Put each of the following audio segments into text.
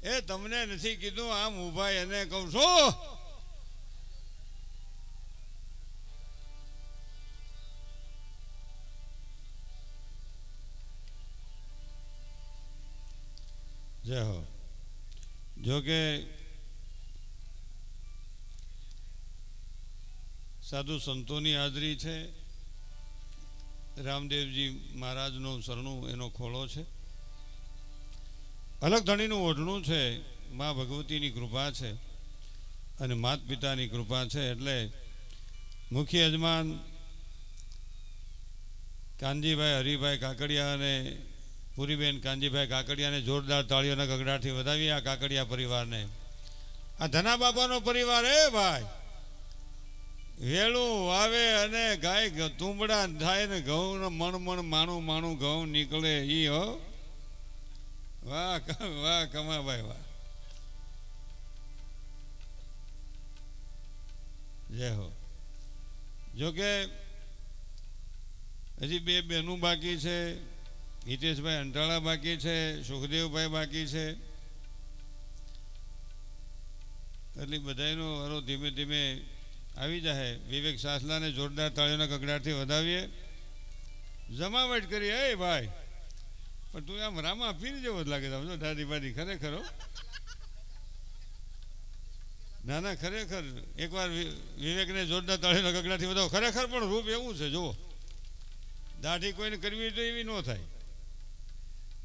એ તમને નથી કીધું આમ ઉભા એને કહું છું. જય હો. જોકે સાધુ સંતોની હાજરી છે. રામદેવજી મહારાજનું શરણું એનો ખોળો છે. અલગ ધણીનું ઓઢણું છે. મા ભગવતીની કૃપા છે અને માત પિતાની કૃપા છે. એટલે મુખ્ય યજમાન કાનજીભાઈ હરિભાઈ કાકડિયા અને પુરીબેન કાનજીભાઈ કાકડિયાને જોરદાર તાળીઓના ગગડાટથી વધાવી આ કાકડિયા પરિવારને. આ ધના બાપાનો પરિવાર એ ભાઈ વેલું વાવે અને ગાય તુંબડા થાય ને ઘઉં મણ માણું ઘઉં નીકળે ઈ હો. વાહ વાહ કમાભાઈ વાહ. જય હો. જોકે હજી બે બહેનું બાકી છે. હિતેશભાઈ અંટાળા બાકી છે. સુખદેવભાઈ બાકી છે. એટલે બધાનો હરો ધીમે ધીમે આવી જાય. વિવેક સાસલાને જોરદાર તાળીઓના ગગડાટથી વધાવીએ. જમાવટ કરી. હે ભાઈ પણ તું આમ રામા પીર જેવો જ લાગે સમજો દાદી બાદી. ખરેખર ના ના ખરેખર એકવાર વિવેકને જોરદાર તાળીઓના ગગડાટથી વધાવો. ખરેખર પણ રૂપ એવું છે જુઓ. દાઢી કોઈને કરવી તો એવી ન થાય.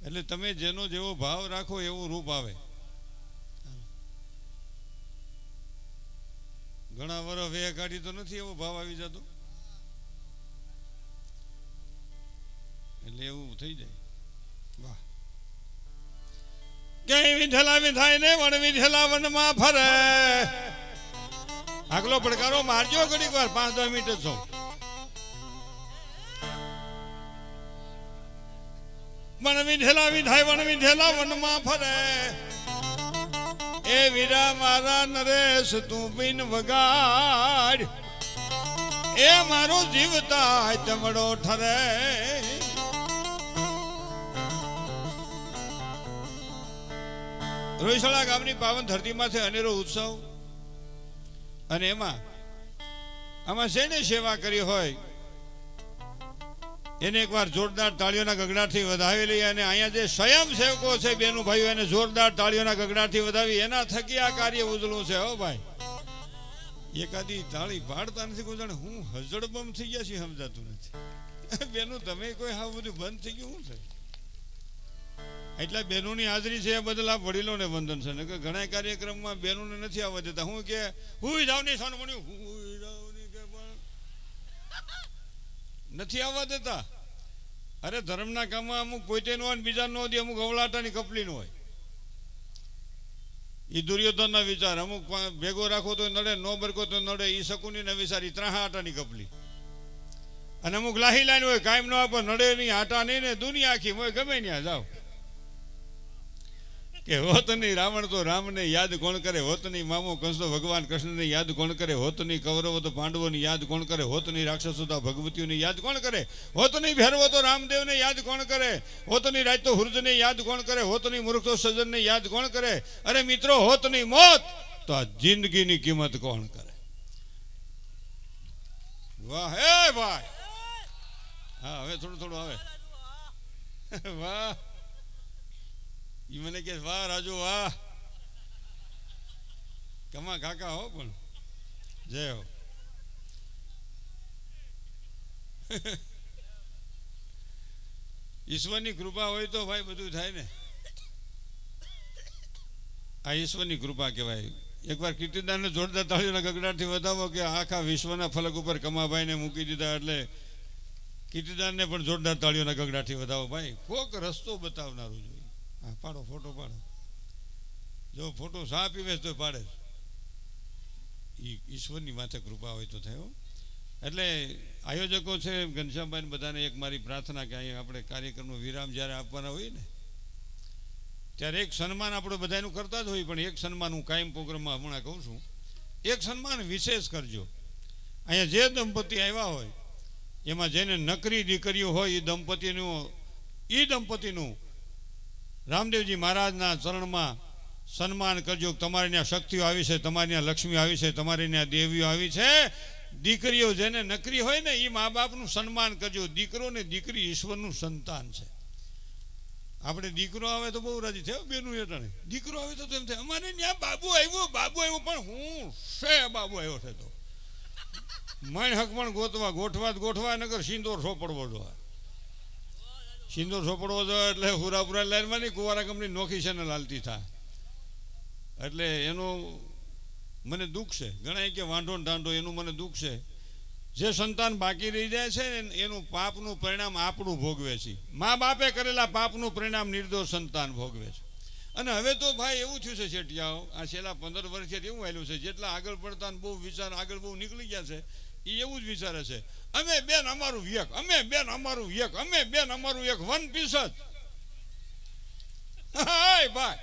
એટલે તમે જેનો જેવો ભાવ રાખો એવું રૂપ આવે. ઘણા વર્ષ વે કાઢી તો નથી એવો ભાવ આવી જતો. એટલે એવું થઈ જાય. વાહ. ક્યાંય વિઠેલા વિધાય ને વણ વિઠેલા વનમાં ફરે. આગલો પડકારો મારજો ઘડીક વાર 5-10 મિનિટ છો. વણ વિઠેલા વિધાય વણ વિઠેલા વનમાં ફરે. એ વીરા મારા નરેશ તું બિન વગાડ. એ મારો જીવતા તમડો ઠરે. રોહિશાળા ગામની પાવન ધરતીમાં છે અનેરો ઉત્સવ. અને આમાં શેની સેવા કરી હોય એને એકવાર જોરદાર તાળીઓના ગગડાટથી વધાવેલી. અને અહીંયા જે સ્વયંસેવકો છે બેનું ભાઈઓ એને જોરદાર તાળીઓના ગગડાટથી વધાવી. એના થકી આ કાર્ય ઉજળું છે. હો ભાઈ એકાદી તાળી પાડતા નથી. કોઈ જાણે હું હજડબમ થઈ ગયા છે સમજાતું નથી. બેનું તમે કોઈ હા બધું બંધ થઈ ગયું શું છે? એટલા બહેનોની હાજરી છે એ બદલ આ વડીલોને વંદન છે. કે ઘણા કાર્યક્રમમાં બહેનોને નથી આવવા દેતા. હું કે હુઈ જાવ નહીં સાનું બન્યું હુઈ જાવ નહીં કે પણ નથી આવવા દેતા. અરે ધર્મના કામમાં અમુક પોતે નો હોય બીજા નો હોય. અમુક અવલાટાની કપલી નો હોય. એ દુર્યોધનના વિચાર. અમુક ભેગો રાખો તો નડે, નો બરકો તો નડે. એ શકુનીના વિચાર. એ ત્રાહા આટાની કપલી. અને અમુક લાહી લાઈન હોય કાયમ નો આપો નડે નહીં આટા નહીં ને દુનિયા આખી હોય ગમે ત્યાં જાઓ. કે હોત નહીં રાવણ તો રામને યાદ કોણ કરે. હોત નહીં મામો કંસ તો ભગવાન કૃષ્ણને યાદ કોણ કરે. હોત નહીં કૌરવો તો પાંડવોની યાદ કોણ કરે. હોત નહીં રાક્ષસો તો ભગવતીઓની યાદ કોણ કરે. હોત નહીં ભૈરવો તો રામદેવને યાદ કોણ કરે. હોત નહીં રાજ તો હુરજને યાદ કોણ કરે. હોત નહીં મૂર્ખ તો સજ્જનને યાદ કોણ કરે. અરે મિત્રો હોત નહીં મોત તો આ જિંદગીની કિંમત કોણ કરે. વાહ હે ભાઈ. હા હવે થોડું આવે. વાહ. ઈ મને કે વાહ રાજુ વાહ. કમા કાકા હો પણ જય હો. ઈશ્વરની કૃપા હોય તો ભાઈ બધું થાય ને. આ ઈશ્વરની કૃપા કહેવાય. એકવાર કીર્તિદાનને જોરદાર તાળીઓના ગગડાટથી વધાવો કે આખા વિશ્વના ફલક ઉપર કમાભાઈને મૂકી દીધા. એટલે કીર્તિદાનને પણ જોરદાર તાળીઓના ગગડાટથી વધાવો. ભાઈ કોક રસ્તો બતાવનારું જોઈએ. હા પાડો ફોટો પાડો. જો ફોટો સા પીવે તો પાડે. ઈશ્વરની માથે કૃપા હોય તો થયો. એટલે આયોજકો છે ઘનશ્યામભાઈ બધાને એક મારી પ્રાર્થના કે અહીંયા આપણે કાર્યક્રમનો વિરામ જ્યારે આપવાના હોય ને ત્યારે એક સન્માન આપણે બધાનું કરતા જ હોય. પણ એક સન્માન હું કાયમ પ્રોગ્રામમાં હમણાં કહું છું. એક સન્માન વિશેષ કરજો. અહીંયા જે દંપતી આવ્યા હોય એમાં જેને નકરી દીકરીઓ હોય એ દંપતીનું રામદેવજી મહારાજના ચરણમાં સન્માન કરજો. તમારી ત્યાં શક્તિઓ આવી છે, તમારી ત્યાં લક્ષ્મી આવી છે, તમારી ત્યાં દેવીઓ આવી છે. દીકરીઓ જેને નકરી હોય ને એ મા બાપનું સન્માન કરજો. દીકરો ને દીકરી ઈશ્વરનું સંતાન છે. આપણે દીકરો આવે તો બહુ રાજી થયો બેનું હેઠળ. દીકરો આવે તો એમ થાય અમારે ત્યાં બાબુ આવ્યો પણ હું છે બાબુ આવ્યો છે તો મણ હક પણ ગોઠવા નગર સિંદોર સોપડવો જોઈએ. સિંદોર સોપડવો જોઈએ એટલે હુરાપુરા લાઈનમાં નહીં, કુવારા કંપની નોખી છે ને લાલતી થાય. એટલે એનું મને દુઃખ છે. ઘણા કે વાંઢો ઢાંઢો, એનું મને દુઃખ છે. જે સંતાન બાકી રહી જાય છે ને એનું પાપનું પરિણામ આપણું ભોગવે છે. મા બાપે કરેલા પાપનું પરિણામ નિર્દોષ સંતાન ભોગવે છે. અને હવે તો ભાઈ એવું થયું છે શેઠિયાઓ, આ છેલ્લા 15 વર્ષથી એવું આવેલું છે, જેટલા આગળ પડતા બહુ વિચાર આગળ બહુ નીકળી ગયા છે એ એવું જ વિચારે છે અમે બેન અમારું એક, અમે બેન અમારું એક, અમે બેન અમારું એક, વન પીસ જ. ભાઈ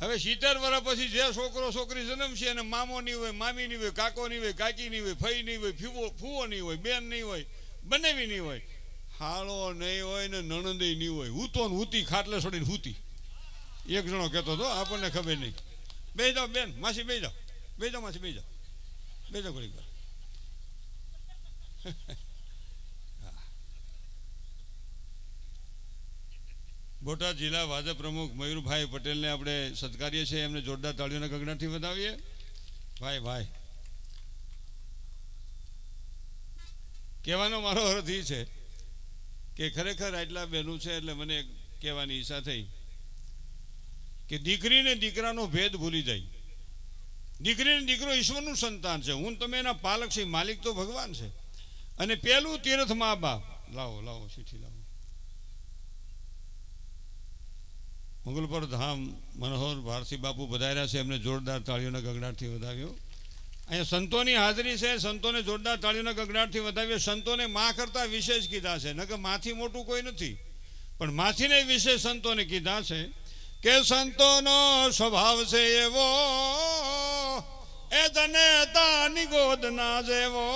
હવે 70 વર્ષ પછી જે છોકરો છોકરી જન્મશે અને મામો નહીં હોય, મામી નહીં હોય, કાકો નહીં હોય, કાકી નહીં હોય, ફઈ નહીં હોય, ફૂવો નહીં હોય, બેન નહીં હોય, બનેવી નહીં હોય, હાળો નહીં હોય ને નણંદઈ નહીં હોય, હૂતો ને હૂતી ખાટલે છોડીને હૂતી. એક જણો કહેતો હતો, આપણને ખબર નહીં. બે જાઓ બેન, માસી બે જાઓ, બે જાઓ માસી, બે જાઓ, બે જાઓ ઘડીક વાર. બોટાદ જિલ્લા ભાજપ પ્રમુખ મયુરભાઈ પટેલને આપણે સત્કારીએ છીએ. એમને જોરદાર તાળીઓના ગગડાથી વધાવીએ. ભાઈ કહેવાનો મારો અર્થ એ છે કે ખરેખર આટલા બહેનું છે એટલે મને કહેવાની ઈચ્છા થઈ કે દીકરીને દીકરાનો ભેદ ભૂલી જાય. દીકરીને દીકરો ઈશ્વરનું સંતાન છે. હું તમે એના પાલક છે, માલિક તો ભગવાન છે. અને પેલું તીર્થ મા બાપ. લાવો ચીઠી લાવો. મંગલપર ધામ મનોહર ભારતી બાપુ પધાર્યા છે. એમને જોરદાર તાળીઓના ગગડાટથી વધાવ્યો. અહીંયા સંતોની હાજરી છે. સંતોને જોરદાર તાળીઓના ગગડાટથી વધાવ્યો. સંતોને માં કરતા વિશેષ કીધા છે, નકર માથી મોટું કોઈ નથી, પણ માથીને વિશેષ સંતોને કીધા છે કે સંતોનો સ્વભાવ છે એવો, એ જનેતાની ગોદના જેવો,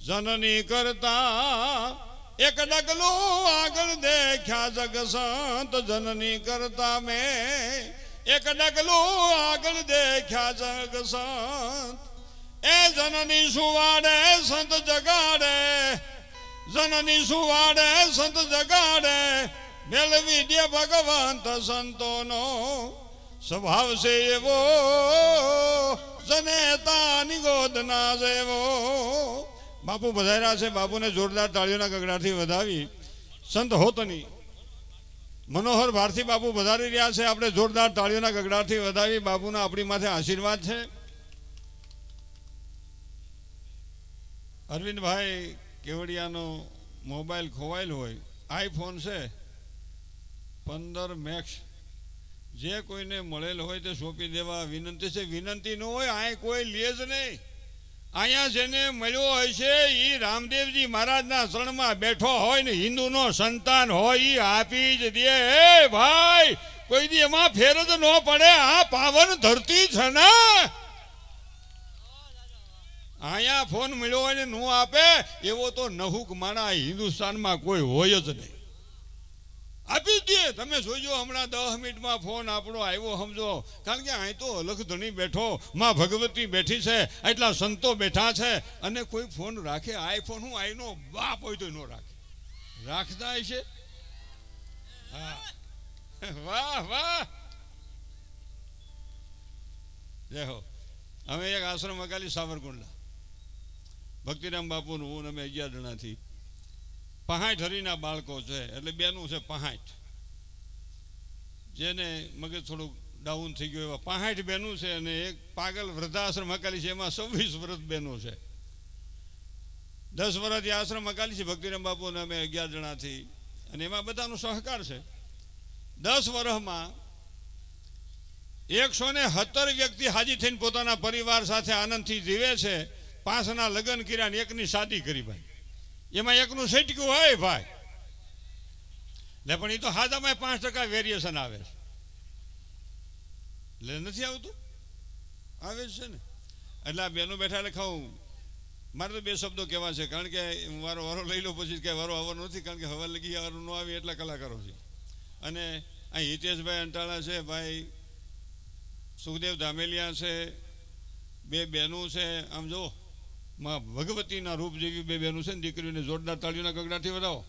જનની કરતા એક ડગલું આગળ દેખ્યા જગ સંત, જનની કરતા મેં એક ડગલું આગળ દેખ્યા જગ સંત. એ જનની સુવાડે સંત જગાડે, જનની સુવાડે સંત જગાડે, મેળવી દે ભગવંત સંતોનો સ્વભાવ છે એવો, જનેતાની ગોદના જેવો. બાપુ વધાર્યા છે. બાપુને જોરદાર તાળીઓના ગગડાથી વધાવી. સંત હોતની મનોહર ભારતી બાપુ વધારી રહ્યા છે. આપણે જોરદાર તાળીઓના ગગડાથી વધાવી. બાપુના આપણી માથે આશીર્વાદ છે. અરવિંદભાઈ કેવડિયાનો મોબાઈલ ખોવાયેલ હોય, આઈફોન છે 15 મેક્સ, જે કોઈને મળેલ હોય તે સોંપી દેવા વિનંતી છે. વિનંતી ન હોય આ કોઈ લે જ નહીં. અહીંયા જેને મળ્યો હોય છે એ રામદેવજી મહારાજના શરણમાં બેઠો હોય ને હિન્દુનો સંતાન હોય એ આપી જ દે. ભાઈ કોઈ દી એમાં ફેર જ ન પડે. આ પાવન ધરતી છે ને, અહીંયા ફોન મળ્યો હોય ને નો આપે એવો તો નહુક માણા હિન્દુસ્તાનમાં કોઈ હોય જ નહીં. આપી દે. તમે જોજો હમણાં 10 મિનિટમાં ફોન આપણો આવ્યો સમજો. કારણ કે અહીં તો અલખધણી બેઠો, માં ભગવતી બેઠી છે, એટલા સંતો બેઠા છે, અને કોઈ ફોન રાખે? આઈફોન હું આઈનો બાપ હોય તો ન રાખે. રાખતા છે. હા, વાહ જય હો. અમે એક આશ્રમ અકાલી સાવરકુંડલા, ભક્તિરામ બાપુનું હું અમે 11 જણાથી 65 હરીના બાળકો છે. એટલે બેનું છે 65, જેને મગજ થોડુંક ડાઉન થઈ ગયું એવા 65 બેનું છે. અને એક પાગલ વૃદ્ધાશ્રમ અકાલી છે, એમાં 26 વર્ષ બેનો છે. 10 વર્ષથી આશ્રમ અકાલી છે ભક્તિરામ બાપુને અમે 11 જણાથી, અને એમાં બધાનો સહકાર છે. 10 વર્ષમાં 117 વ્યક્તિ હાજી થઈને પોતાના પરિવાર સાથે આનંદથી જીવે છે. 5ના લગ્ન કર્યા ને 1ની શાદી કરી. ભાઈ એમાં 1નું સેટક્યું હોય ભાઈ. એટલે પણ એ તો હાજામાં 5% વેરિએશન આવે છે. એટલે નથી આવતું? આવે છે ને. એટલે આ બેનો બેઠા એટલે ખાઉં. મારે તો 2 શબ્દો કહેવા છે, કારણ કે વારો લઈ લો પછી કે વારો આવવાનો નથી, કારણ કે હવા લગી વારો ન આવી એટલા કલાકારો છે. અને અહીં હિતેશભાઈ અંટાળા છે, ભાઈ સુખદેવ ધામેલિયા છે, બે બહેનો છે. આમ જો માં ભગવતીના રૂપ જેવી બે બહેનો છે ને, દીકરીઓને જોરદાર તાળીઓના ગગડાથી વધાવો.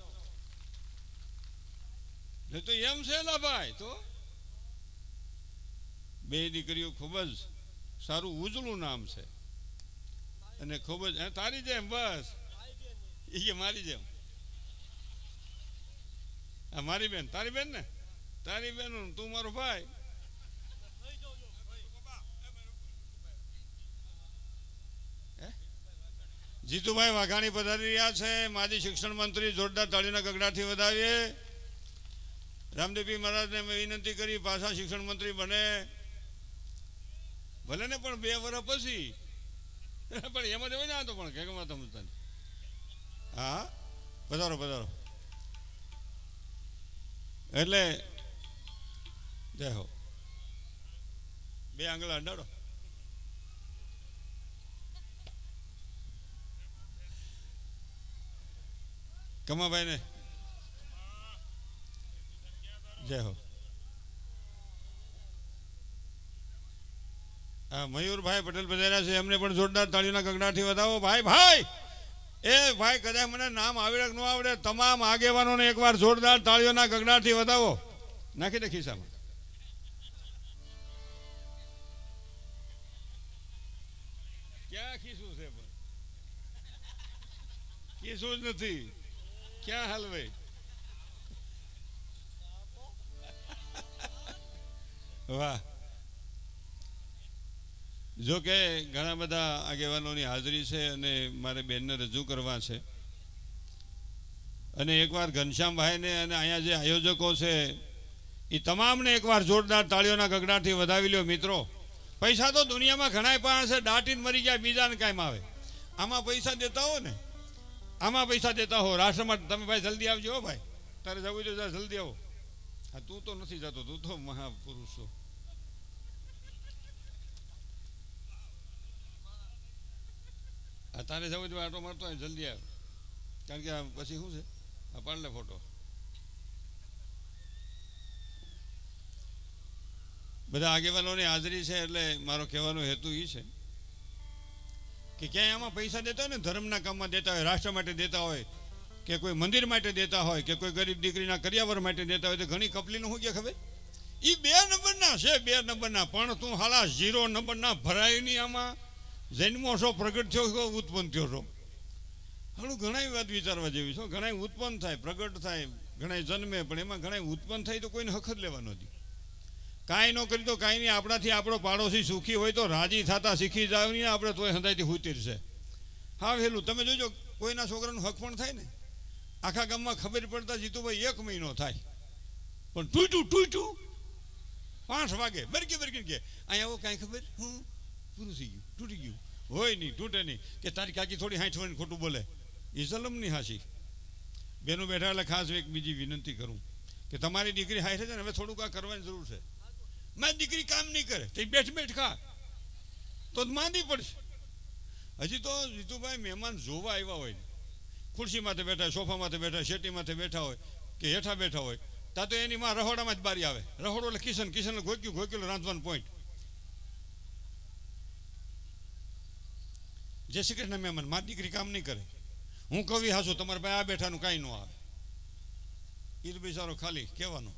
તો એમ છે લા ભાઈ, તો બે દીકરીઓ ખૂબ જ સારું ઉજળું નામ છે અને ખૂબ જ તારી જેમ, બસ એ મારી જેમ. આ મારી બેન, તારી બેન ને, તારી બેન તું મારો ભાઈ. જીતુભાઈ વાઘાણી પધારી રહ્યા છે, માજી શિક્ષણ મંત્રી, જોરદાર તાળીના ગગડાથી વધાવીએ. રામદેવજી મહારાજને મેં વિનંતી કરી પાછા શિક્ષણ મંત્રી બને, ભલે ને પણ 2 વર્ષ પછી, પણ એમાં જવાય ને. આ તો પણ કે સમજતા. હા, પધારો પધારો. એટલે જય હો. 2 આંગળા અડાડો. કમાભાઈ ને જય હો. હા, મયુરભાઈ પટેલ પધાર્યા છે, એમને પણ જોરદાર તાળીઓના ગગડાથી વધાવો. ભાઈ ભાઈ એ ભાઈ, કદાચ મને નામ આવડે કે ન આવડે, તમામ આગેવાનોને એકવાર જોરદાર તાળીઓના ગગડાથી વધાવો. નાખી દે ખિસ્સામાં. ક્યાં ખિસ્સું છે? પણ ખિસ્સું જ નથી. ક્યાં હાલવે? વાહ. જો કે ઘણા બધા આગેવાનોની હાજરી છે અને મારે બેનને રજૂ કરવા છે. અને એકવાર ઘનશ્યામભાઈને અને અહીંયા જે આયોજકો છે એ તમામને એકવાર જોરદાર તાળીઓના ગગડાથી વધાવી લ્યો. મિત્રો, પૈસા તો દુનિયામાં ઘણા પાસે દાટીને મરી ગયા, બીજાને કાંઈ આવે. આમાં પૈસા દેતા હો ને, આમાં પૈસા દેતા હો રાષ્ટ્રમાં. તમે ભાઈ જલ્દી આવજો હો ભાઈ, તારે જવું તો જલ્દી આવો. હા, તું તો નથી જતો, તું તો મહાપુરુષ છો. તારે જવું તો આટો મારતો હોય, જલ્દી આવ. કારણ કે પછી શું છે, આ પાડ લે ફોટો. બધા આગેવાનોની હાજરી છે, એટલે મારો કહેવાનો હેતુ એ છે કે ક્યાંય આમાં પૈસા દેતા હોય ને, ધર્મના કામમાં દેતા હોય, રાષ્ટ્ર માટે દેતા હોય, કે કોઈ મંદિર માટે દેતા હોય, કે કોઈ ગરીબ દીકરીના કરિયાવર માટે દેતા હોય, તો ઘણી કપલીનું શું કે ખબર, એ 2 નંબરના છે, 2 નંબરના. પણ તું હાલા 0 નંબરના ભરાય નહીં. આમાં જન્મો છો, પ્રગટ થયો છો, ઉત્પન્ન થયો છો. હાલું ઘણા વાત વિચારવા જેવી છો. ઘણા ઉત્પન્ન થાય, પ્રગટ થાય, ઘણા જન્મે, પણ એમાં ઘણા ઉત્પન્ન થાય તો કોઈને હક જ લેવાનો નથી. કાંઈ ન કરી તો કાંઈ નહીં. આપણાથી આપણો પાડોશી સુખી હોય તો રાજી થતા શીખી જાવ નહીં. આપણે તોય હંધાઈથી હુતીર છે. હા વહેલું તમે જોજો, કોઈના છોકરાનું હક પણ થાય ને, આખા ગામમાં ખબર પડતા જીતુભાઈ 1 મહિનો થાય, પણ ટૂટ્યું 5 વાગે બરકી કે અહીંયા આવો, કાંઈ ખબર, હું પૂરું થઈ ગયું, તૂટી ગયું. હોય નહીં, તૂટે નહીં. કે તારી કાકી થોડી હાંઠ હોય ખોટું બોલે, એ જલમની હાસી. બેનો બેઠા એટલે ખાસ એક બીજી વિનંતી કરું કે તમારી દીકરી હાંઠે છે ને, હવે થોડુંક આ કરવાની જરૂર છે. મારી દીકરી કામ નહીં કરે તો બેઠ ખા તો માંદી પડશે. હજી તો જીતુભાઈ મહેમાન જોવા આવ્યા હોય, ખુરશી માથે બેઠા, સોફા માથે બેઠા, શેટી માથે બેઠા હોય કે હેઠા બેઠા હોય, ત્યાં તો એની માં રહોડામાં જ બારી આવે. રહોડો એટલે કિશન ઘોક્યું રાંધવાનું પોઈન્ટ. જય શ્રી કૃષ્ણ મહેમાન, મારી દીકરી કામ નહીં કરે. હું કવિ હાસું, તમારે ભાઈ આ બેઠાનું કાંઈ ન આવે. એ તો બિચારો ખાલી કહેવાનો.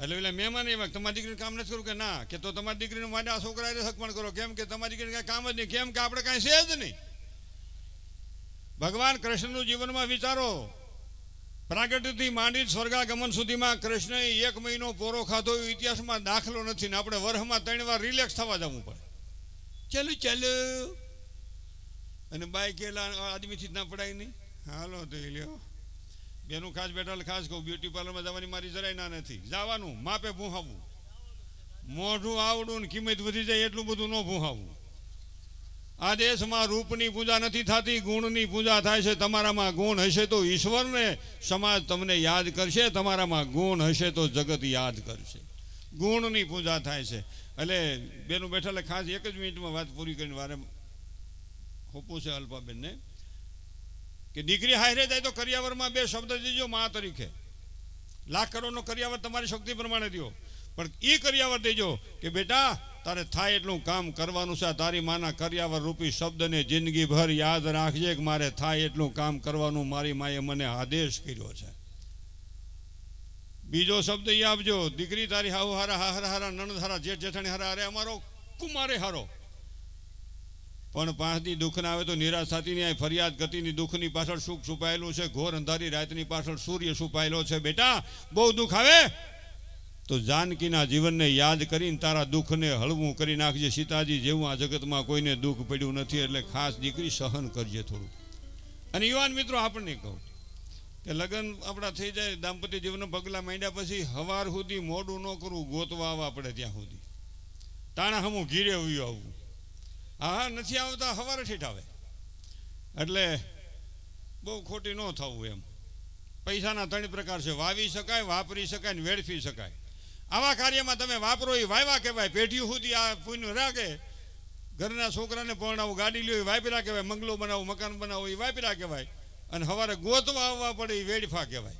એટલે પેલા મહેમાન એવા તમારી દીકરીને કામ નથી કરવું કે ના, કે તો તમારી દીકરીનું માટે આ છોકરાએ સગપણ કરો. કેમ કે તમારી દીકરીને કાંઈ કામ જ નહીં. કેમ કે આપણે કાંઈ છે જ નહીં. ભગવાન કૃષ્ણનું જીવનમાં વિચારો, પ્રાગટ્યથી માંડી સ્વર્ગાગમન સુધીમાં કૃષ્ણએ 1 મહિનો પોરો ખાધો એ ઇતિહાસમાં દાખલો નથી. ને આપણે વર્ષમાં 3 વાર રિલેક્સ થવા જવું પડે. ચાલો અને બાઈક એટલા આદમીથી જ ના પડાય નહીં. હાલો તો લ્યો. બેનું ખાસ બેઠા ખાસ કહું, બ્યુટી પાર્લરમાં જવાની મારી જરાય ના નથી. જવાનું, માપે ભૂહાવું. મોઢું આવડું ને કિંમત વધી જાય એટલું બધું ન ભૂહાવું. આ દેશમાં રૂપની પૂજા નથી થતી, ગુણની પૂજા થાય છે. તમારામાં ગુણ હશે તો ઈશ્વરને સમાજ તમને યાદ કરશે, તમારામાં ગુણ હશે તો જગત યાદ કરશે. ગુણની પૂજા થાય છે. એટલે બેનું બેઠા ખાસ 1 જ મિનિટમાં વાત પૂરી કરીને વારે હોપું છે અલ્પાબેનને કે દીકરી હારે જાય તો કરિયાવરમાં 2 શબ્દ દેજો મા તરીકે. લાખ કરોડનો કરિયાવર તમારી શક્તિ પ્રમાણે દો, પણ એ કરિયાવર દેજો કે બેટા તારે થાય એટલું કામ કરવાનું છે. તારી માના કરિયાવર રૂપી શબ્દને જિંદગીભર યાદ રાખજે કે મારે થાય એટલું કામ કરવાનું મારી માએ મને આદેશ કર્યો છે. બીજો શબ્દ એ આપજો, દીકરી તારી હાવ હારા હારા હારા નણંદ હારા જેઠ જેઠાણી હારા અરે અમારો કુમારે હારો. પણ 5 દી દુઃખ ના આવે તો નિરાશ થતી નહીં. ફરિયાદ ગતિની દુઃખની પાછળ સુખ છુપાયેલું છે, ઘોર અંધારી રાતની પાછળ સૂર્ય છુપાયેલો છે. બેટા બહુ દુઃખ આવે તો જાનકીના જીવનને યાદ કરીને તારા દુઃખને હળવું કરી નાખજે. સીતાજી જેવું આ જગતમાં કોઈને દુઃખ પડ્યું નથી, એટલે ખાસ દીકરી સહન કરજે થોડું. અને યુવાન મિત્રો આપણને કહું કે લગ્ન આપણા થઈ જાય, દાંપત્ય જીવનના પગલાં માંડ્યા પછી હવાર સુધી મોડું ન કરવું, ગોતવા આવવા પડે ત્યાં સુધી. તાણા હમું ઘીરે ઉયું આવવું. હા નથી આવતા હવારે ઠીઠ આવે, એટલે બહુ ખોટી ન થવું એમ. પૈસાના 3 પ્રકાર છે, વાવી શકાય, વાપરી શકાય ને વેડફી શકાય. આવા કાર્યમાં તમે વાપરો એ વાયવા કહેવાય. પેઢીઓ સુધી આ પુણ્ય રાખે. ઘરના છોકરાને પરણાવું, ગાડી લ્યો એ વાપરા કહેવાય, બંગલો બનાવો, મકાન બનાવો એ વાપરા કહેવાય. અને સવારે ગોતવા આવવા પડે એ વેડફા કહેવાય.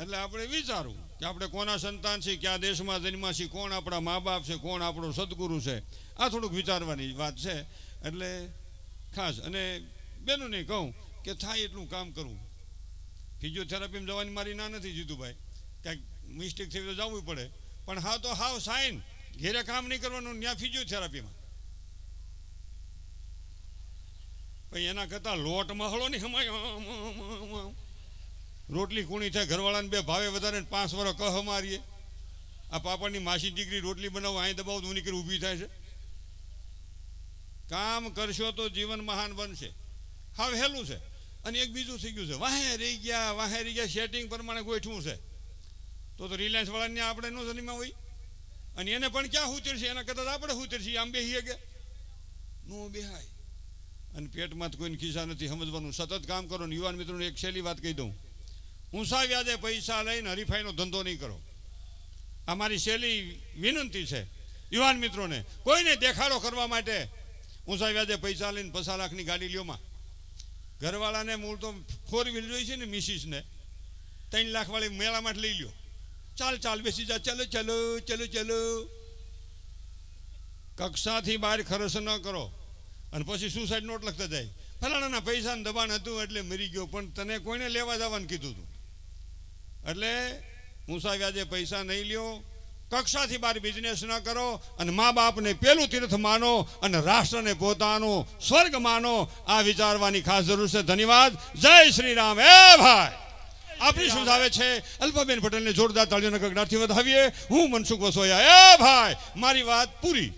એટલે આપણે વિચારવું કે આપણે કોના સંતાન છીએ, કયા દેશમાં જન્મ્યા છીએ, કોણ આપણા મા બાપ છે, કોણ આપણો સદગુરુ છે. આ થોડુંક વિચારવાની વાત છે. એટલે ખાસ અને બેનોને કહું કે થાય એટલું કામ કરવું. ફિઝિયોથેરાપીમાં જવાની મારી ના નથી જીતુભાઈ, કાંઈક મિસ્ટેક થઈ તો જવું પડે, પણ હા તો હાવ સાઈન ઘેરે કામ નહીં કરવાનું, ત્યાં ફિઝિયોથેરાપીમાં. પછી એના કરતાં લોટ મહળો નહીં હમાય. રોટલી કૂણી થાય, ઘરવાળાને 2 ભાવે વધારે 5 વર્ષ કહ મારીએ. આ પાપડની માસી દીકરી રોટલી બનાવો, અહીં દબાવ તો નીકળી ઊભી થાય છે. કામ કરશો તો જીવન મહાન બનશે. હાવ હેલું છે. અને એક બીજું થઈ ગયું છે, વાહે રહી ગયા સેટિંગ પ્રમાણે ગોઠવું છે. તો રિલાયન્સ વાળાને આપણે નો જન્મમાં હોય, અને એને પણ ક્યાં ઉતરશે, એના કરતાં આપણે ઉતરશે. આમ બેહીએ કે નો બેહાય. અને પેટમાં કોઈને ખિસ્સા નથી, સમજવાનું. સતત કામ કરો. ને યુવાન મિત્રોને એક છેલ્લી વાત કહી દઉં, ઊંચા વ્યાજે પૈસા લઈને હરીફાઈનો ધંધો નહીં કરો. આ મારી છેલ્લી વિનંતી છે યુવાન મિત્રોને. કોઈને દેખાડો કરવા માટે ઊંચા વ્યાજે પૈસા લઈને 50 લાખની ગાડી લ્યોમાં. ઘરવાળાને મૂળ તો 4 વ્હીલ જોઈ છે ને, મિસિસને 3 લાખ વાળી મેળામાં લઈ લ્યો. ચાલ બેસી જા, ચલો ચલો ચલો ચલો. કક્ષાથી બહાર ખર્ચ ન કરો. અને પછી સુસાઇડ નોટ લખતા જાય, ફલાણાના પૈસાનું દબાણ હતું એટલે મરી ગયો. પણ તને કોઈને લેવા જવાનું કીધું હતું? એટલે ઊંચા વ્યાજે પૈસા નહીં લ્યો, કક્ષાથી બહાર બિઝનેસ ન કરો, અને મા બાપને પેલું તીર્થ માનો અને રાષ્ટ્રને પોતાનું સ્વર્ગ માનો. આ વિચારવાની ખાસ જરૂર છે. ધન્યવાદ. જય શ્રી રામ. એ ભાઈ આપણી સુઝાવે છે અલ્પાબેન પટેલને જોરદાર તાળીઓના ગગડાથી વધાવીએ. હું મનસુખ વસોયા. એ ભાઈ મારી વાત પૂરી.